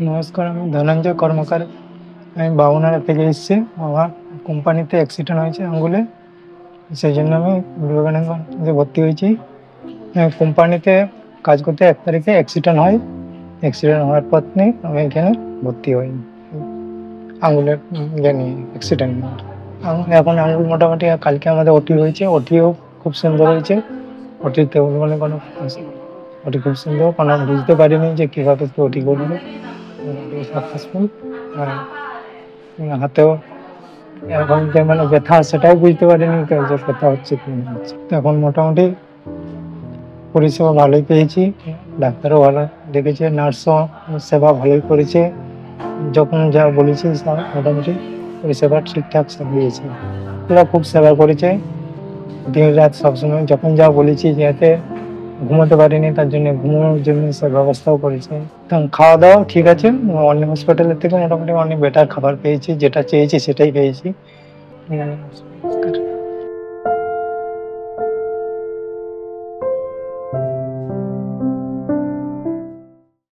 নমস্কার, আমি ধনঞ্জয় কর্মকার। আমি বাবুনাড়া থেকে এসেছি। আমার কোম্পানিতে অ্যাক্সিডেন্ট হয়েছে আঙুলে। সেই জন্য আমি বিবেকানন্দে ভর্তি হয়েছি। কোম্পানিতে কাজ করতে 1 তারিখে অ্যাক্সিডেন্ট হয়। অ্যাক্সিডেন্ট হওয়ার পর থেকে আমি এখানে ভর্তি হই। আঙুলের নিয়ে অ্যাক্সিডেন্ট নিয়ে। এখন আঙুল মোটামুটি কালকে আমাদের ওটি হয়েছে। ওটিও খুব সুন্দর হয়েছে। ওটিতে মানে কোনো ওটি খুব সুন্দর। কোনো বুঝতে পারিনি যে কীভাবে ওটি করবে। সাকসেসফুল। আর হাতেও এখন যে মানে ব্যথা সেটাও বুঝতে পারিনি যে ব্যথা হচ্ছে কি না হচ্ছে। তো এখন মোটামুটি পরিষেবা ভালোই পেয়েছি। ডাক্তারও ভালো দেখেছে, নার্সও সেবা ভালোই করেছে। যখন যা বলেছি মোটামুটি পরিষেবা ঠিকঠাক সব দিয়েছে। ওরা খুব সেবা করেছে দিন রাত সবসময়। যখন যা বলেছি যাতে ঘুমোতে পারিনি, তার জন্য ঘুমানোর জন্য সে ব্যবস্থাও করেছে। তখন খাওয়া দাওয়া ঠিক আছে। অন্য হসপিটালের থেকে মোটামুটি অনেক বেটার খাবার পেয়েছি। যেটা চেয়েছি সেটাই পেয়েছি।